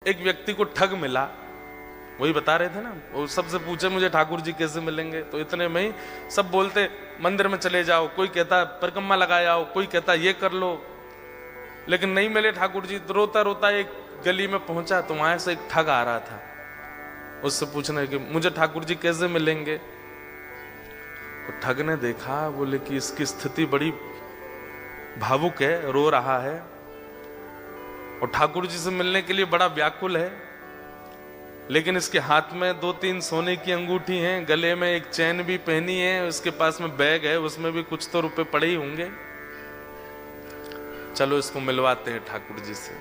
एक व्यक्ति को ठग मिला, वही बता रहे थे ना, वो सबसे पूछे मुझे ठाकुर जी कैसे मिलेंगे, तो इतने में ही सब बोलते मंदिर में चले जाओ, कोई कहता परिक्रमा लगा आओ, कोई कहता ये कर लो, लेकिन नहीं मिले ठाकुर जी। तो रोता रोता एक गली में पहुंचा, तो वहां से एक ठग आ रहा था, उससे पूछने कि मुझे ठाकुर जी कैसे मिलेंगे। तो ठग ने देखा, बोले कि इसकी स्थिति बड़ी भावुक है, रो रहा है और ठाकुर जी से मिलने के लिए बड़ा व्याकुल है, लेकिन इसके हाथ में 2-3 सोने की अंगूठी हैं, गले में एक चैन भी पहनी है, उसके पास में बैग है, उसमें भी कुछ तो रुपए पड़े ही होंगे, चलो इसको मिलवाते हैं ठाकुर जी से।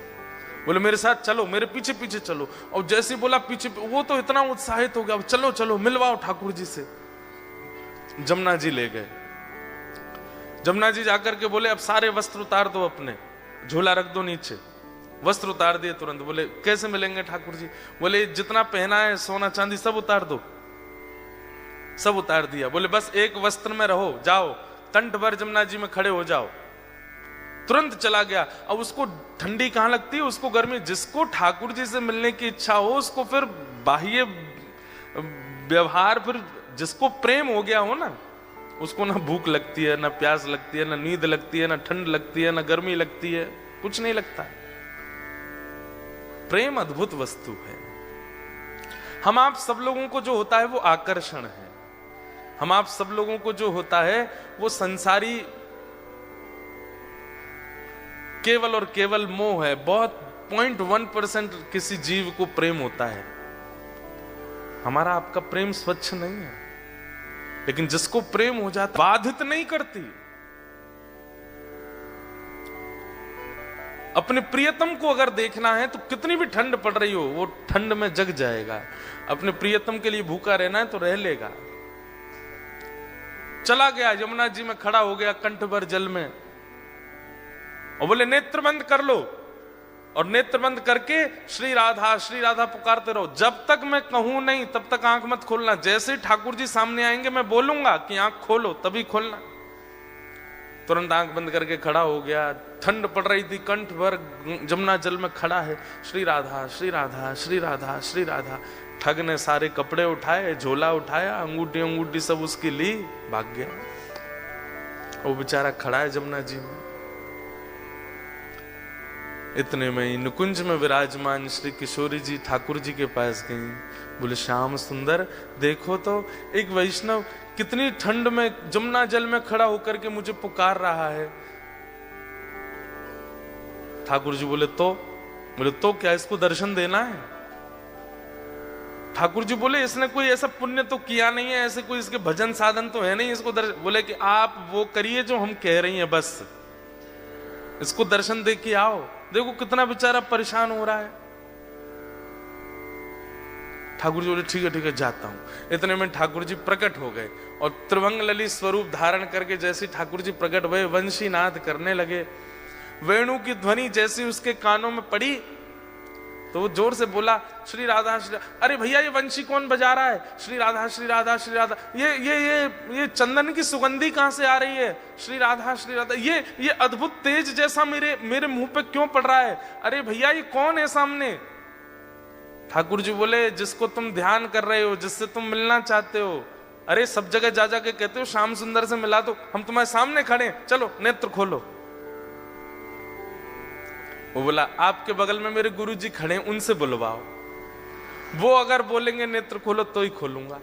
बोले मेरे साथ चलो, मेरे पीछे पीछे चलो। और जैसे ही बोला पीछे, वो तो इतना उत्साहित हो गया, चलो चलो मिलवाओ ठाकुर जी से। जमुना जी ले गए। जमुना जी जाकर के बोले अब सारे वस्त्र उतार दो, अपने झोला रख दो नीचे। वस्त्र उतार दिए तुरंत। बोले कैसे मिलेंगे ठाकुर जी? बोले जितना पहना है सोना चांदी सब उतार दो। सब उतार दिया। बोले बस एक वस्त्र में रहो, जाओ कंठ भर जमुना जी में खड़े हो जाओ। तुरंत चला गया। अब उसको ठंडी कहां लगती है, उसको गर्मी। जिसको ठाकुर जी से मिलने की इच्छा हो, उसको फिर बाह्य व्यवहार, फिर जिसको प्रेम हो गया हो ना, उसको ना भूख लगती है, ना प्यास लगती है, ना नींद लगती है, ना ठंड लगती है, ना गर्मी लगती है, कुछ नहीं लगता। प्रेम अद्भुत वस्तु है। हम आप सब लोगों को जो होता है वो आकर्षण है। हम आप सब लोगों को जो होता है वो संसारी केवल और केवल मोह है। बहुत 0.1% किसी जीव को प्रेम होता है। हमारा आपका प्रेम स्वच्छ नहीं है, लेकिन जिसको प्रेम हो जाता बाधित नहीं करती। अपने प्रियतम को अगर देखना है तो कितनी भी ठंड पड़ रही हो, वो ठंड में जग जाएगा। अपने प्रियतम के लिए भूखा रहना है तो रह लेगा। चला गया, यमुना जी में खड़ा हो गया कंठ भर जल में, और बोले नेत्र बंद कर लो। और नेत्र बंद करके श्री राधा पुकारते रहो। जब तक मैं कहूं नहीं तब तक आंख मत खोलना। जैसे ही ठाकुर जी सामने आएंगे मैं बोलूंगा कि आंख खोलो, तभी खोलना। तुरंत आंख बंद करके खड़ा हो गया। ठंड पड़ रही थी, कंठ भर जमुना जल में खड़ा है। श्री राधा श्री राधा श्री राधा श्री राधा। ठग ने सारे कपड़े उठाए, झोला उठाया, अंगूठी सब उसकी ली, भाग गया। वो बेचारा खड़ा है जमुना जी में। इतने में नुकुंज में विराजमान श्री किशोरी जी ठाकुर जी के पास गई। बोले श्याम सुंदर, देखो तो एक वैष्णव कितनी ठंड में जमुना जल में खड़ा होकर के मुझे पुकार रहा है। ठाकुर जी बोले तो क्या इसको दर्शन देना है? ठाकुर जी बोले इसने कोई ऐसा पुण्य तो किया नहीं है, ऐसे कोई इसके भजन साधन तो है नहीं इसको दर्शन। बोले कि आप वो करिए जो हम कह रही हैं, बस इसको दर्शन दे के आओ। देखो कितना बेचारा परेशान हो रहा है। ठाकुर जी बोले ठीक है जाता हूं। इतने में ठाकुर जी प्रकट हो गए और त्रिभंग ललित स्वरूप धारण करके जैसे ठाकुर जी प्रकट हुए, वंशी नाद करने लगे। वेणु की ध्वनि जैसी उसके कानों में पड़ी तो वो जोर से बोला श्री राधा श्री। अरे भैया ये वंशी कौन बजा रहा है? श्री राधा श्री राधा श्री राधा। ये चंदन की सुगंधी कहां से आ रही है? श्री राधा श्री राधा। ये अद्भुत तेज जैसा मेरे मुंह पे क्यों पड़ रहा है? अरे भैया ये कौन है सामने? ठाकुर जी बोले जिसको तुम ध्यान कर रहे हो, जिससे तुम मिलना चाहते हो। अरे सब जगह जा के कहते हो श्याम सुंदर से मिला दो, हम तुम्हारे सामने खड़े, चलो नेत्र खोलो। वो बोला आपके बगल में मेरे गुरु जी खड़े, उनसे बुलवाओ, वो अगर बोलेंगे नेत्र खोलो तो ही खोलूंगा।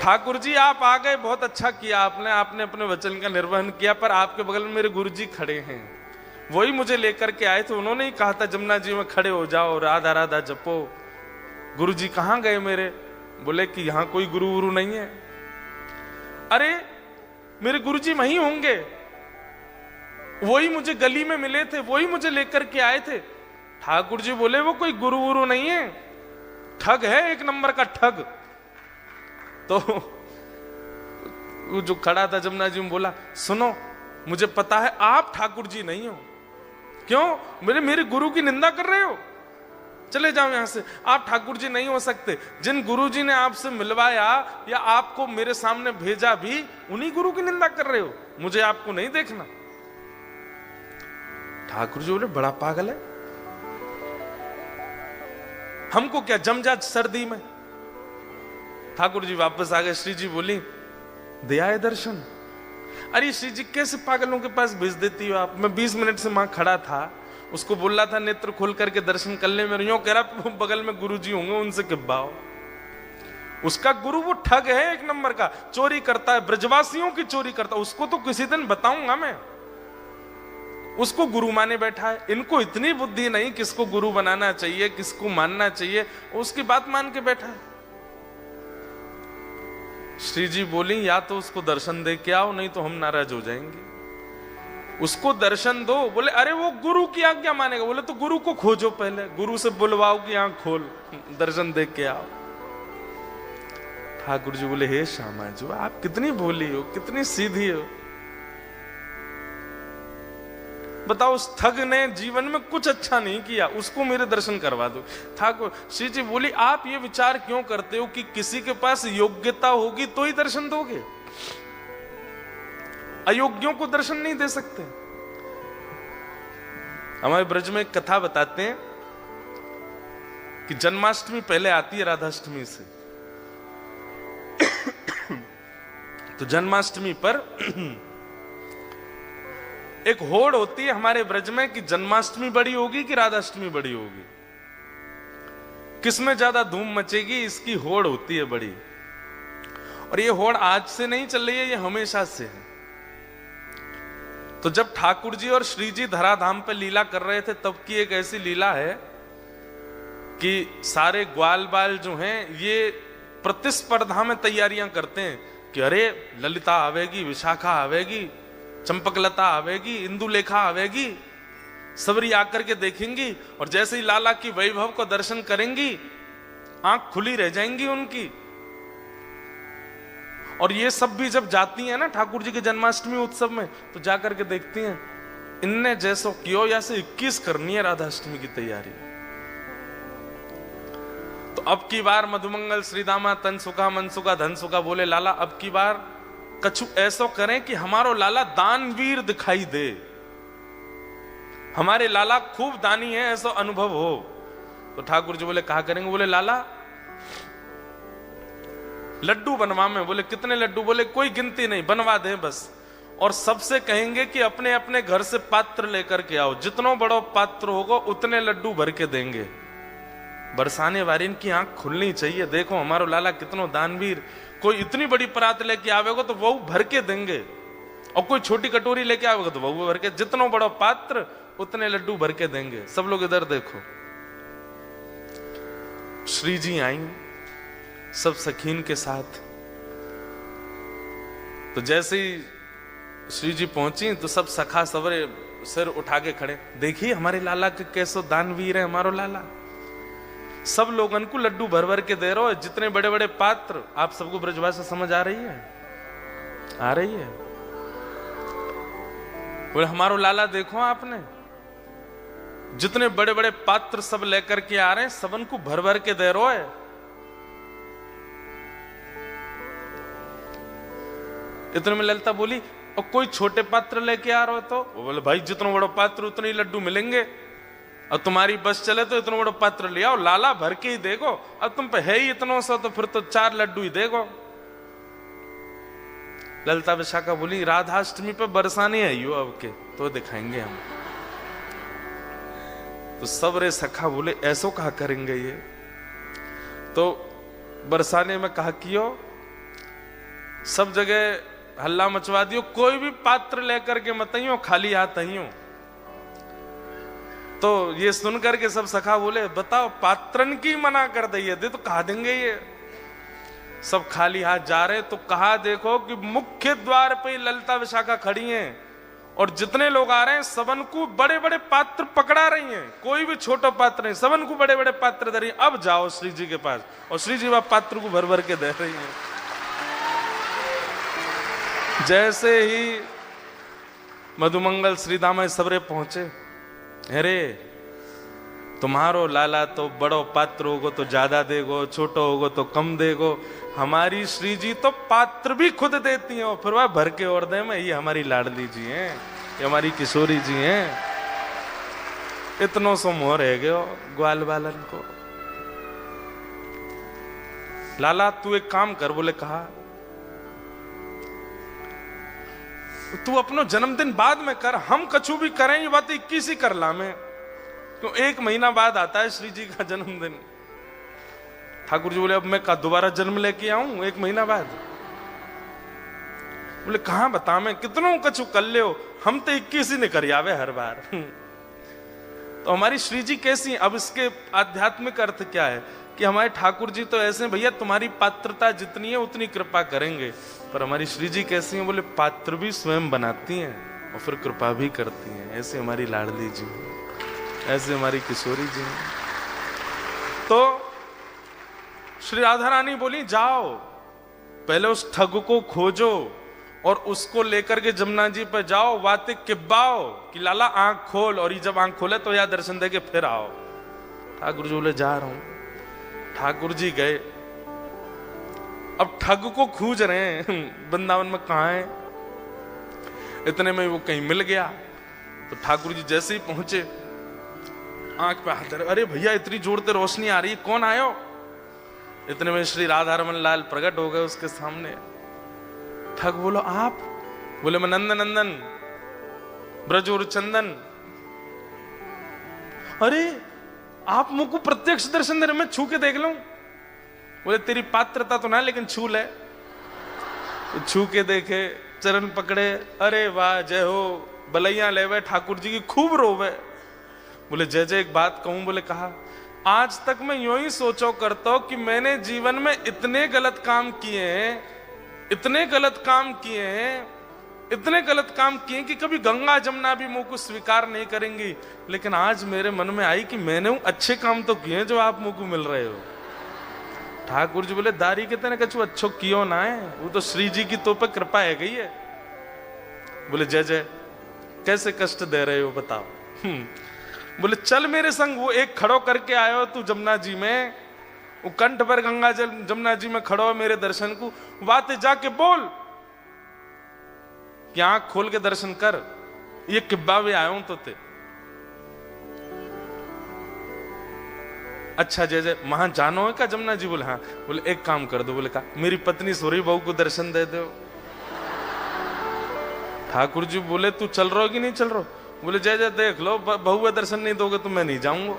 ठाकुर जी आप आ गए, बहुत अच्छा किया आपने अपने वचन का निर्वहन किया, पर आपके बगल में मेरे गुरु जी खड़े हैं, वही मुझे लेकर के आए थे। उन्होंने ही कहा था जमुना जी में खड़े हो जाओ, राधा राधा जपो। गुरु जी कहां गए मेरे? बोले कि यहां कोई गुरु गुरु नहीं है। अरे मेरे गुरुजी वहीं होंगे, वही मुझे गली में मिले थे, वही मुझे लेकर के आए थे। ठाकुर जी बोले वो कोई गुरु गुरु नहीं है, ठग है, एक नंबर का ठग। तो वो जो खड़ा था जमुना जी में बोला सुनो, मुझे पता है आप ठाकुर जी नहीं हो। क्यों? मेरे गुरु की निंदा कर रहे हो? चले जाओ यहां से, आप ठाकुर जी नहीं हो सकते। जिन गुरु जी ने आपसे मिलवाया या आपको मेरे सामने भेजा भी, उन्हीं गुरु की निंदा कर रहे हो, मुझे आपको नहीं देखना। ठाकुर जी बोले बड़ा पागल है, हमको क्या जम जा सर्दी में। ठाकुर जी वापस आ गए। श्री जी बोली दिया है दर्शन। अरे श्री जी कैसे पागलों के पास भेज देती हो आप, मैं 20 मिनट से वहां खड़ा था, उसको बोल रहा था नेत्र खोल करके दर्शन कर ले, मेरे यूं कह रहा बगल में गुरु जी होंगे उनसे किब्बाओ। उसका गुरु वो ठग है, एक नंबर का चोरी करता है, ब्रजवासियों की चोरी करता है। उसको तो किसी दिन बताऊंगा मैं, उसको गुरु माने बैठा है। इनको इतनी बुद्धि नहीं किसको गुरु बनाना चाहिए, किसको मानना चाहिए, उसकी बात मान के बैठा है। श्री जी बोली या तो उसको दर्शन दे के आओ, नहीं तो हम नाराज हो जाएंगे। उसको दर्शन दो। बोले अरे वो गुरु की आज्ञा मानेगा। बोले तो गुरु को खोजो, पहले गुरु से बुलवाओ कि आंख खोल, दर्शन दे के आओ। ठाकुर जी बोले हे श्यामा जी आप कितनी भोली हो, कितनी सीधी हो, बताओ उस ठग ने जीवन में कुछ अच्छा नहीं किया, उसको मेरे दर्शन करवा दो। ठाकुर श्री जी बोली आप ये विचार क्यों करते हो कि किसी के पास योग्यता होगी तो ही दर्शन दोगे, अयोग्यों को दर्शन नहीं दे सकते। हमारे ब्रज में एक कथा बताते हैं कि जन्माष्टमी पहले आती है राधाष्टमी से। तो जन्माष्टमी पर एक होड़ होती है हमारे ब्रज में कि जन्माष्टमी बड़ी होगी कि राधाष्टमी बड़ी होगी, किसमें ज्यादा धूम मचेगी, इसकी होड़ होती है बड़ी। और ये होड़ आज से नहीं चल रही है, ये हमेशा से है। तो जब ठाकुर जी और श्री जी धराधाम पे लीला कर रहे थे तब की एक ऐसी लीला है कि सारे ग्वाल बाल जो हैं ये प्रतिस्पर्धा में तैयारियां करते हैं कि अरे ललिता आवेगी, विशाखा आवेगी, चंपकलता आवेगी, इंदुलेखा आवेगी, सबरी आकर के देखेंगी और जैसे ही लाला की वैभव को दर्शन करेंगी आंख खुली रह जाएंगी उनकी। और ये सब भी जब जाती हैं ना ठाकुर जी के जन्माष्टमी उत्सव में तो जाकर के देखती हैं इनने जैसो क्यों या से 21 करनी है राधाष्टमी की तैयारी। तो अब की बार मधुमंगल श्रीदामा तन सुखा मन सुखा धन सुखा बोले लाला अब की बार कछु ऐसो करें कि हमारो लाला दानवीर दिखाई दे, हमारे लाला खूब दानी है ऐसा अनुभव हो। तो ठाकुर जी बोले कहा करेंगे। बोले लाला लड्डू बनवा में। बोले कितने लड्डू? बोले कोई गिनती नहीं, बनवा दें बस। और सबसे कहेंगे कि अपने अपने घर से पात्र लेकर के आओ, जितना बड़ा पात्र होगा उतने लड्डू भर के देंगे। बरसाने वारिन की आंख खुलनी चाहिए, देखो हमारो लाला कितनो दानवीर, कोई इतनी बड़ी परात लेके आवेगा तो वो भर के देंगे, और कोई छोटी कटोरी लेके आवेगा तो वो भर के, जितना बड़ा पात्र उतने लड्डू भर के देंगे। सब लोग इधर देखो। श्री जी आई सब सखीन के साथ। तो जैसे ही श्री जी पहुंची तो सब सखा सवरे सिर उठा के खड़े, देखिए हमारे लाला के कैसो दानवीर है हमारो लाला। सब लोगन को लड्डू भर भर के दे रहे हो, जितने बड़े बड़े पात्र। आप सबको ब्रजभाषा समझ आ रही है? आ रही है? बोले हमारो लाला देखो आपने, जितने बड़े बड़े पात्र सब लेकर के आ रहे हैं, सबन को भर भर के दे रहे है। इतने में ललिता बोली और कोई छोटे पात्र लेके आ रहे हो तो? वो बोले भाई जितना बड़ा पात्र उतने ही लड्डू मिलेंगे, और तुम्हारी बस चले तो इतना बड़ा पात्र ले आओ, लाला भर के ही देखो। अब तुम पे है ही इतना सा तो फिर तो 4 लड्डू ही देखो। ललिता विशाखा बोली राधाष्टमी पे बरसाने आई हो अब के तो दिखाएंगे हम। तो सब रे सखा बोले ऐसो कहा करेंगे ये? तो बरसाने में कहा कियो, सब जगह हल्ला मचवा दियो, कोई भी पात्र लेकर के मत आइयो, खाली हाथ आइयो। तो ये सुनकर के सब सखा बोले बताओ पात्रन की मना कर दे तो कहा देंगे ये? सब खाली हाथ जा रहे। तो कहा देखो कि मुख्य द्वार पे ललिता विशाखा खड़ी हैं और जितने लोग आ रहे हैं सबन को बड़े बड़े पात्र पकड़ा रही हैं, कोई भी छोटा पात्र नहीं, सबन को बड़े बड़े पात्र दे रही हैं। अब जाओ श्री जी के पास, और श्री जी वह पात्र को भर भर के दे रही हैं। जैसे ही मधुमंगल श्रीदामा सबरे पहुंचे, अरे तुम्हारो लाला तो बड़ो पात्र होगो तो ज्यादा देगो, छोटो होगो तो कम देगो, हमारी श्री जी तो पात्र भी खुद देती हैं और फिर वह भर के और दे में। ये हमारी लाडली जी हैं, ये हमारी किशोरी जी हैं। इतनो सो मोह रह गयो ग्वाल बालन को। लाला तू एक काम कर, बोले कहा, तू अपनो जन्मदिन बाद में कर, हम कछु भी करें, ये बात 21 ही कर ला में, क्यों 1 महीना बाद आता है श्री जी का जन्मदिन। ठाकुर जी बोले अब मैं का दोबारा जन्म लेके आऊं 1 महीना बाद? बोले कहां बता मैं कितनों कछु कर ले हो, हम तो 21 ही नहीं कर आवे हर बार। तो हमारी श्री जी कैसी? अब इसके आध्यात्मिक अर्थ क्या है कि हमारे ठाकुर जी तो ऐसे भैया तुम्हारी पात्रता जितनी है उतनी कृपा करेंगे, पर हमारी श्री जी कैसी हैं? बोले पात्र भी स्वयं बनाती हैं और फिर कृपा भी करती हैं। ऐसे हमारी लाडली जी, ऐसे हमारी किशोरी जी। तो श्री राधा रानी बोली जाओ पहले उस ठग को खोजो और उसको लेकर के जमुना जी पर जाओ, बातें किब्बाओ कि लाला आंख खोल, और ये जब आंख खोले तो या दर्शन दे के फिर आओ। ठाकुर जी बोले जा रहा हूं। ठाकुर जी गए, अब ठग को खोज रहे हैं वृंदावन में कहां है। इतने में वो कहीं मिल गया, तो ठाकुर जी जैसे ही पहुंचे आंख पे हाथ धरे, अरे भैया इतनी जोर से रोशनी आ रही है, कौन आयो? इतने में श्री राधा रमन लाल प्रकट हो गए उसके सामने। ठग बोलो आप? बोले मैं नंदन नंदन ब्रजूर चंदन। अरे आप मुझको प्रत्यक्ष दर्शन दे रहे, मैं छू के देख लूं? बोले तेरी पात्रता तो ना, लेकिन छू ले। तो छू के देखे, चरण पकड़े, अरे वाह जय हो, बलैया लेवे, ठाकुर जी की खूब रोवे। बोले जय जय एक बात कहूं? बोले कहा, आज तक मैं यूं ही सोचो करता हूं कि मैंने जीवन में इतने गलत काम किए हैं, इतने गलत काम किए हैं, इतने गलत काम किए कि कभी गंगा जमुना भी मुंह को स्वीकार नहीं करेंगी, लेकिन आज मेरे मन में आई कि मैंने अच्छे काम तो किए जो आप मुंह को मिल रहे हो। ठाकुर जी बोले दारी के तेने कछु अच्छो कियो ना है, वो तो श्री जी की तो पे कृपा है गई है। बोले जय जय कैसे कष्ट दे रहे हो बताओ? बोले चल मेरे संग, वो एक खड़ो करके आयो तू जमुना जी में, वो कंठ पर गंगा जल जमुना जी में खड़ो है मेरे दर्शन को, बातें जाके बोल कि आंख खोल के दर्शन कर, ये किब्बा भी आया हूं तो ते। अच्छा जय जय वहां जानो है क्या जमुना जी? बोले हाँ। बोले एक काम कर दो। बोले कहा, मेरी पत्नी सोरी बहू को दर्शन दे दो। ठाकुर जी बोले तू चल रहा हो कि नहीं चल रहा? बोले जय जय देख लो, बहू दर्शन नहीं दोगे तो मैं नहीं जाऊंगा।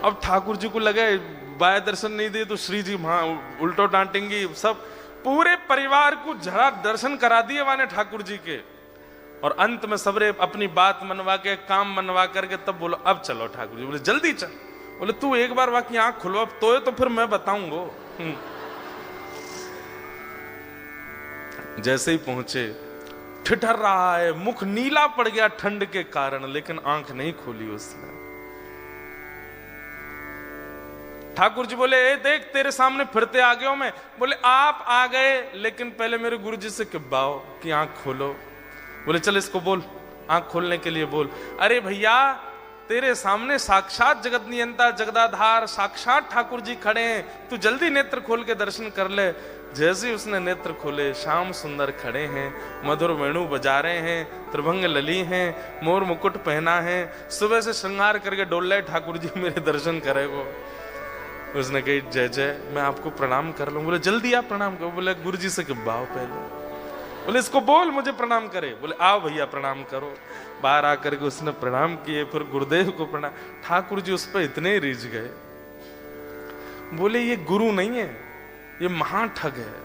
अब ठाकुर जी को लगे बाय दर्शन नहीं दिए तो श्री जी वहां उल्टो डांटेंगी, सब पूरे परिवार को जरा दर्शन करा दिए माने ठाकुर जी के, और अंत में सबरे अपनी बात मनवा के काम मनवा करके तब बोलो अब चलो। ठाकुर जी बोले जल्दी चल। बोले तू एक बार बाकी आंख खुलवा तो फिर मैं बताऊंगा। जैसे ही पहुंचे, ठिठर रहा है, मुख नीला पड़ गया ठंड के कारण, लेकिन आंख नहीं खोली उसने। ठाकुर जी बोले ए देख तेरे सामने फिरते आ गया मैं। बोले आप आ गए, लेकिन पहले मेरे गुरु जी से किब्बाओ कि आंख खोलो। बोले चल इसको बोल, आंख खोलने के लिए बोल। अरे भैया तेरे सामने साक्षात जगत नियंता जगदाधार साक्षात ठाकुर जी खड़े हैं, तू जल्दी नेत्र खोल के दर्शन कर ले। जैसे ही उसने नेत्र खोले, श्याम सुंदर खड़े हैं, मधुर वेणु बजा रहे हैं, त्रिभंग लली हैं, मोर मुकुट पहना है, सुबह से श्रृंगार करके डोल रहे ठाकुर जी मेरे दर्शन करे वो। उसने कही जय जय मैं आपको प्रणाम कर लूं। बोले जल्दी आप प्रणाम करो। बोले गुरु जी से किब्बाओ पहले। बोले इसको बोल मुझे प्रणाम करे। बोले आओ भैया प्रणाम करो। बाहर आकर के उसने प्रणाम किए, फिर गुरुदेव को प्रणाम। ठाकुर जी उस पर इतने रिझ गए, बोले ये गुरु नहीं है, ये महाठग है,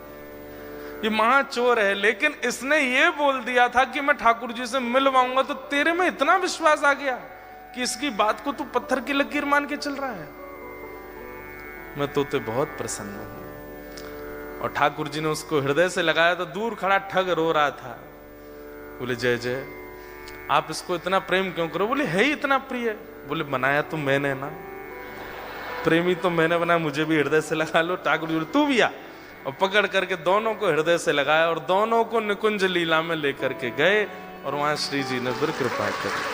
ये महाचोर है, लेकिन इसने ये बोल दिया था कि मैं ठाकुर जी से मिलवाऊंगा, तो तेरे में इतना विश्वास आ गया कि इसकी बात को तू पत्थर की लकीर मान के चल रहा है। मैं तो ते बहुत प्रसन्न हूं। और ठाकुर जी ने उसको हृदय से लगाया तो दूर खड़ा ठग रो रहा था। बोले जय जय आप इसको इतना प्रेम क्यों करो? बोले है ही इतना प्रिय। बोले बनाया तो मैंने ना, प्रेमी तो मैंने बनाया, मुझे भी हृदय से लगा लो। ठाकुर जी बोले तू भी आ, और पकड़ करके दोनों को हृदय से लगाया और दोनों को निकुंज लीला में लेकर के गए, और वहां श्री जी ने फिर कृपा करी।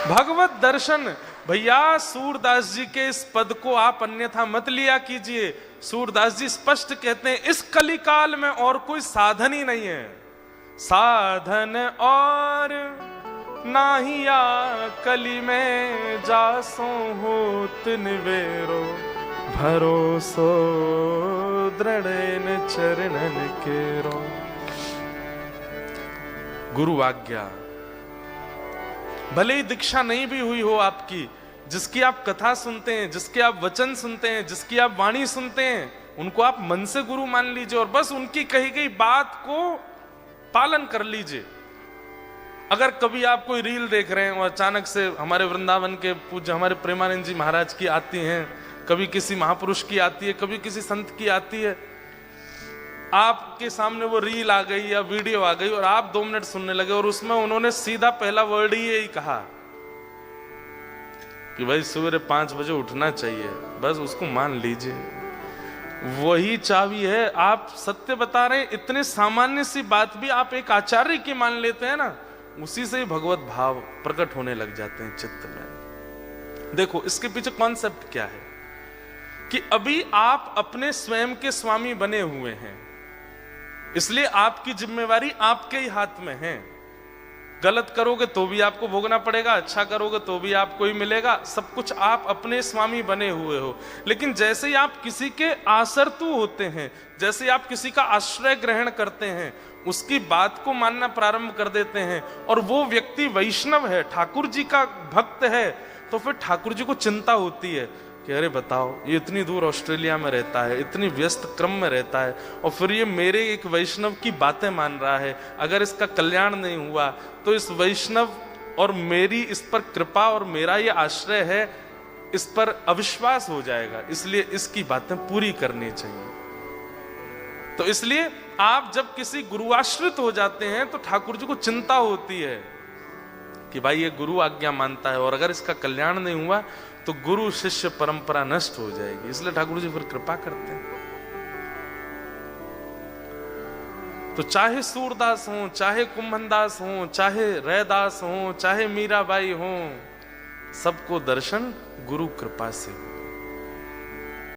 भगवत दर्शन भैया, सूरदास जी के इस पद को आप अन्यथा मत लिया कीजिए। सूरदास जी स्पष्ट कहते हैं इस कलिकाल में और कोई साधन ही नहीं है, साधन और नाहिया कली में जासो होत निवेरो भरोसो दृढ़ चरणन केरो। गुरु आज्ञा, भले ही दीक्षा नहीं भी हुई हो आपकी, जिसकी आप कथा सुनते हैं, जिसके आप वचन सुनते हैं, जिसकी आप वाणी सुनते हैं, उनको आप मन से गुरु मान लीजिए और बस उनकी कही गई बात को पालन कर लीजिए। अगर कभी आप कोई रील देख रहे हैं और अचानक से हमारे वृंदावन के पूज्य हमारे प्रेमानंद जी महाराज की आती हैं, कभी किसी महापुरुष की आती है, कभी किसी संत की आती है, आपके सामने वो रील आ गई या वीडियो आ गई और आप 2 मिनट सुनने लगे और उसमें उन्होंने सीधा पहला वर्ड ही यही कहा कि भाई सवेरे 5 बजे उठना चाहिए, बस उसको मान लीजिए। वही चाबी है। आप सत्य बता रहे हैं, इतने सामान्य सी बात भी आप एक आचार्य की मान लेते हैं ना, उसी से ही भगवत भाव प्रकट होने लग जाते हैं चित्त में। देखो इसके पीछे कॉन्सेप्ट क्या है कि अभी आप अपने स्वयं के स्वामी बने हुए हैं, इसलिए आपकी जिम्मेवारी आपके ही हाथ में है। गलत करोगे तो भी आपको भोगना पड़ेगा, अच्छा करोगे तो भी आपको ही मिलेगा, सब कुछ आप अपने स्वामी बने हुए हो। लेकिन जैसे ही आप किसी के आसरतु होते हैं, जैसे आप किसी का आश्रय ग्रहण करते हैं, उसकी बात को मानना प्रारंभ कर देते हैं और वो व्यक्ति वैष्णव है, ठाकुर जी का भक्त है, तो फिर ठाकुर जी को चिंता होती है कि अरे बताओ, ये इतनी दूर ऑस्ट्रेलिया में रहता है, इतनी व्यस्त क्रम में रहता है और फिर ये मेरे एक वैष्णव की बातें मान रहा है। अगर इसका कल्याण नहीं हुआ तो इस वैष्णव और मेरी इस पर कृपा और मेरा ये आश्रय है, इस पर अविश्वास हो जाएगा, इसलिए इसकी बातें पूरी करनी चाहिए। तो इसलिए आप जब किसी गुरुआश्रित हो जाते हैं तो ठाकुर जी को चिंता होती है कि भाई ये गुरु आज्ञा मानता है और अगर इसका कल्याण नहीं हुआ तो गुरु शिष्य परंपरा नष्ट हो जाएगी, इसलिए ठाकुर जी फिर कृपा करते हैं। तो चाहे सूरदास हो, चाहे कुंभनदास हो, चाहे रैदास हो, चाहे मीराबाई हो, सबको दर्शन गुरु कृपा से।